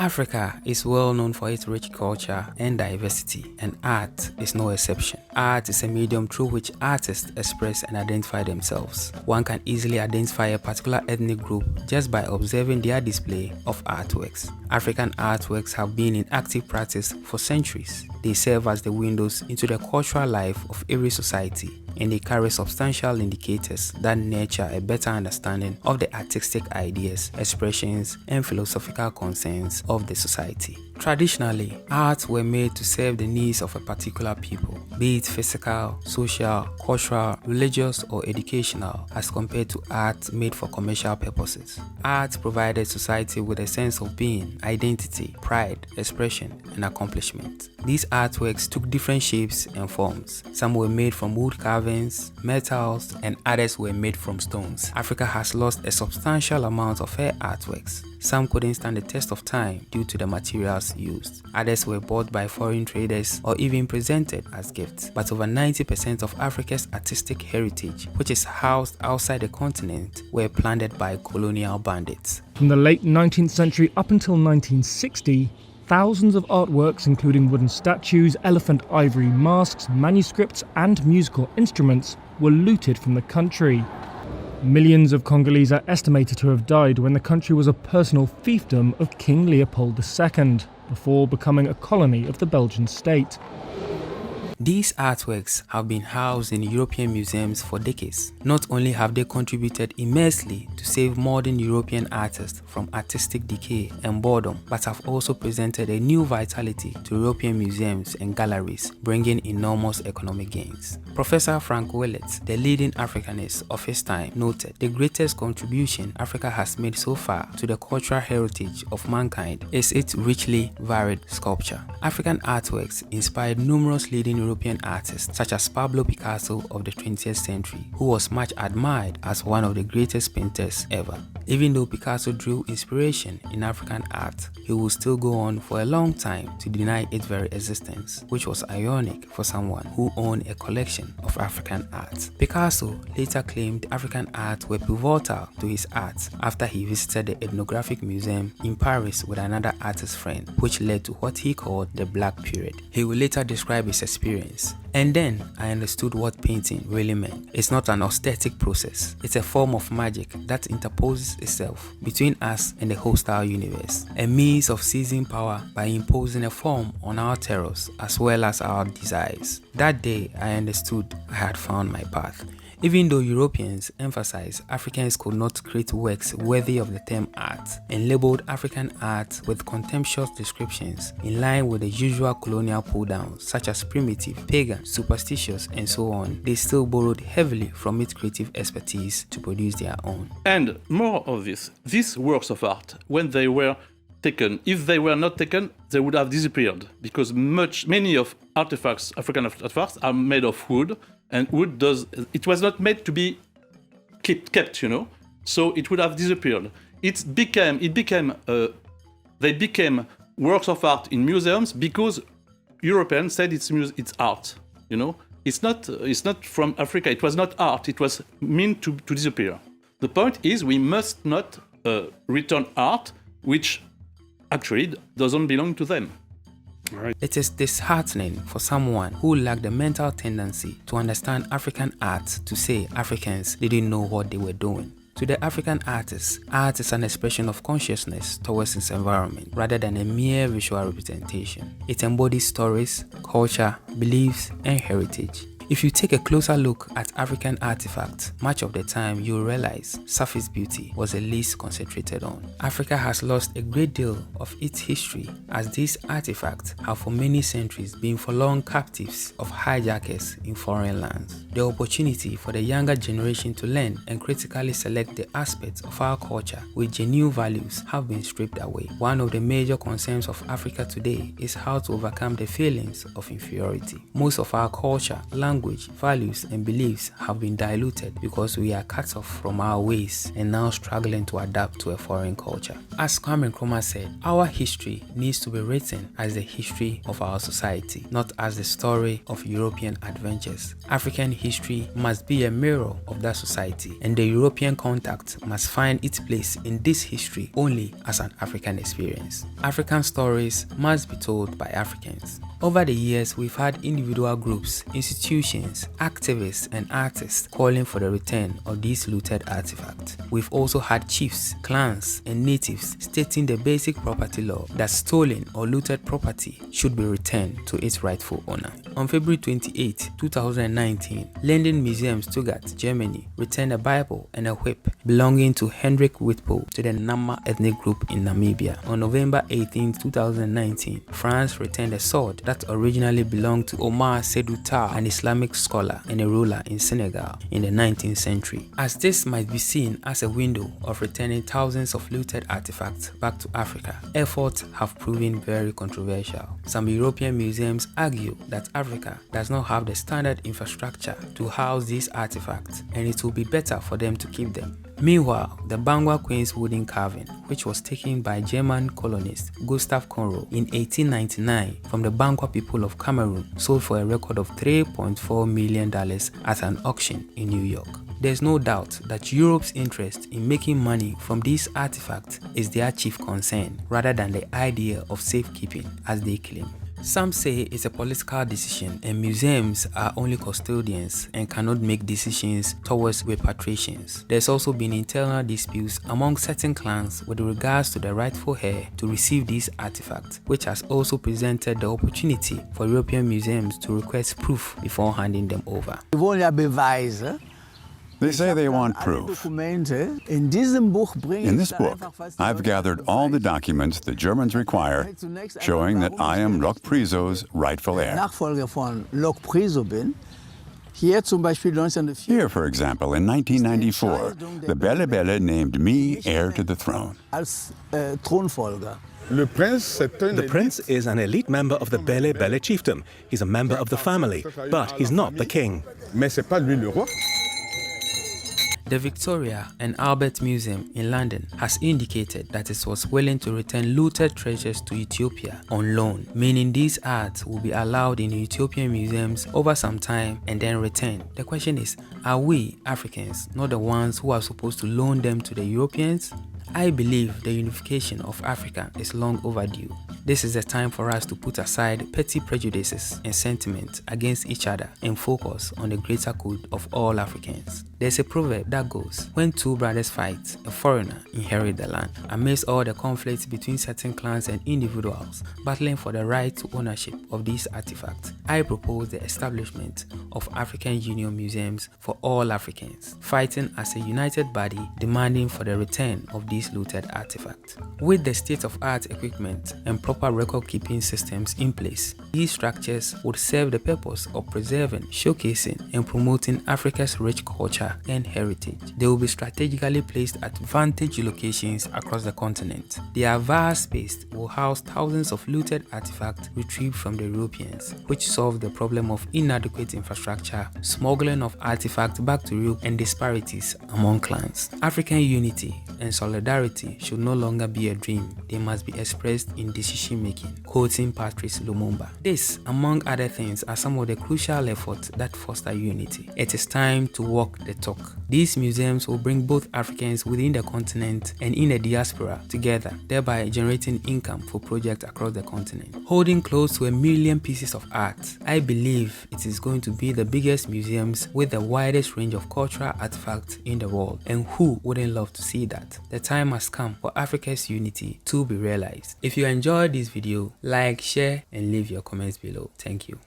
Africa is well known for its rich culture and diversity, and art is no exception. Art is a medium through which artists express and identify themselves. One can easily identify a particular ethnic group just by observing their display of artworks. African artworks have been in active practice for centuries. They serve as the windows into the cultural life of every society, and they carry substantial indicators that nurture a better understanding of the artistic ideas, expressions, and philosophical concerns of the society. Traditionally, arts were made to serve the needs of a particular people, be it physical, social, cultural, religious, or educational, as compared to art made for commercial purposes. Art provided society with a sense of being, identity, pride, expression, and accomplishment. These artworks took different shapes and forms. Some were made from wood carvings, metals, and others were made from stones. Africa has lost a substantial amount of her artworks. Some couldn't stand the test of time due to the materials used. Others were bought by foreign traders or even presented as gifts. But over 90% of Africa's artistic heritage, which is housed outside the continent, were plundered by colonial bandits. From the late 19th century up until 1960, thousands of artworks, including wooden statues, elephant ivory masks, manuscripts, and musical instruments, were looted from the country. Millions of Congolese are estimated to have died when the country was a personal fiefdom of King Leopold II, before becoming a colony of the Belgian state. These artworks have been housed in European museums for decades. Not only have they contributed immensely to save modern European artists from artistic decay and boredom, but have also presented a new vitality to European museums and galleries, bringing enormous economic gains. Professor Frank Willett, the leading Africanist of his time, noted, "The greatest contribution Africa has made so far to the cultural heritage of mankind is its richly varied sculpture." African artworks inspired numerous leading European artists such as Pablo Picasso of the 20th century, who was much admired as one of the greatest painters ever. Even though Picasso drew inspiration in African art, he would still go on for a long time to deny its very existence, which was ironic for someone who owned a collection of African art. Picasso later claimed African art were pivotal to his art after he visited the Ethnographic Museum in Paris with another artist friend, which led to what he called the Black Period. He would later describe his experience. "And then I understood what painting really meant. It's not an aesthetic process. It's a form of magic that interposes itself between us and the hostile universe. A means of seizing power by imposing a form on our terrors as well as our desires. That day I understood I had found my path." Even though Europeans emphasized Africans could not create works worthy of the term art and labeled African art with contemptuous descriptions in line with the usual colonial pull-downs such as primitive, pagan, superstitious, and so on, they still borrowed heavily from its creative expertise to produce their own. And more of this, these works of art, when they were taken, if they were not taken, they would have disappeared, because many of artifacts, African artifacts, are made of wood. And wood it was not made to be kept, so it would have disappeared. They became works of art in museums because Europeans said it's art, It's not from Africa, it was not art, it was meant to disappear. The point is we must not return art which actually doesn't belong to them. Right. It is disheartening for someone who lacked the mental tendency to understand African art to say Africans didn't know what they were doing. To the African artist, art is an expression of consciousness towards its environment rather than a mere visual representation. It embodies stories, culture, beliefs, and heritage. If you take a closer look at African artifacts, much of the time you'll realize surface beauty was the least concentrated on. Africa has lost a great deal of its history as these artifacts have for many centuries been forlorn captives of hijackers in foreign lands. The opportunity for the younger generation to learn and critically select the aspects of our culture with genuine values have been stripped away. One of the major concerns of Africa today is how to overcome the feelings of inferiority. Most of our culture, language, language, values, and beliefs have been diluted because we are cut off from our ways and now struggling to adapt to a foreign culture. As Kwame Nkrumah said, our history needs to be written as the history of our society, not as the story of European adventures. African history must be a mirror of that society, and the European contact must find its place in this history only as an African experience. African stories must be told by Africans. Over the years, we've had individual groups, institutions, activists, and artists calling for the return of these looted artifacts. We've also had chiefs, clans, and natives stating the basic property law that stolen or looted property should be returned to its rightful owner. On February 28, 2019, London Museum, Stuttgart, Germany, returned a Bible and a whip belonging to Hendrik Witpo to the Nama ethnic group in Namibia. On November 18, 2019, France returned a sword that originally belonged to Omar Seydou Tall, an Islamic scholar and a ruler in Senegal in the 19th century. As this might be seen as a window of returning thousands of looted artifacts back to Africa, efforts have proven very controversial. Some European museums argue that Africa does not have the standard infrastructure to house these artifacts, and it will be better for them to keep them. Meanwhile, the Bangwa Queen's wooden carving, which was taken by German colonist Gustav Conro in 1899 from the Bangwa people of Cameroon, sold for a record of $3.4 million at an auction in New York. There's no doubt that Europe's interest in making money from these artifacts is their chief concern, rather than the idea of safekeeping, as they claim. Some say it's a political decision and museums are only custodians and cannot make decisions towards repatriations. There's also been internal disputes among certain clans with regards to the rightful heir to receive these artifacts, which has also presented the opportunity for European museums to request proof before handing them over. They say they want proof. In this book, I've gathered all the documents the Germans require, showing that I am Lok Priso's rightful heir. Here, for example, in 1994, the Belle Belle named me heir to the throne. The prince is an elite member of the Belle Belle chiefdom. He's a member of the family, but he's not the king. The Victoria and Albert Museum in London has indicated that it was willing to return looted treasures to Ethiopia on loan, meaning these arts will be allowed in Ethiopian museums over some time and then returned. The question is, are we Africans not the ones who are supposed to loan them to the Europeans? I believe the unification of Africa is long overdue. This is the time for us to put aside petty prejudices and sentiments against each other and focus on the greater good of all Africans. There's a proverb that goes, when two brothers fight, a foreigner inherits the land. Amidst all the conflicts between certain clans and individuals battling for the right to ownership of these artifacts, I propose the establishment of African Union museums for all Africans, fighting as a united body demanding for the return of these looted artifacts. With the state-of-art equipment and proper record-keeping systems in place, these structures would serve the purpose of preserving, showcasing, and promoting Africa's rich culture and heritage. They will be strategically placed at vantage locations across the continent. Their vast space will house thousands of looted artifacts retrieved from the Europeans, which solve the problem of inadequate infrastructure, smuggling of artifacts back to Europe, and disparities among clans. African unity and solidarity should no longer be a dream. They must be expressed in decision-making, quoting Patrice Lumumba. This, among other things, are some of the crucial efforts that foster unity. It is time to walk the talk. These museums will bring both Africans within the continent and in the diaspora together, thereby generating income for projects across the continent. Holding close to 1 million pieces of art, I believe it is going to be the biggest museums with the widest range of cultural artifacts in the world, and who wouldn't love to see that? The time has come for Africa's unity to be realized. If you enjoyed this video, like, share, and leave your comments below. Thank you.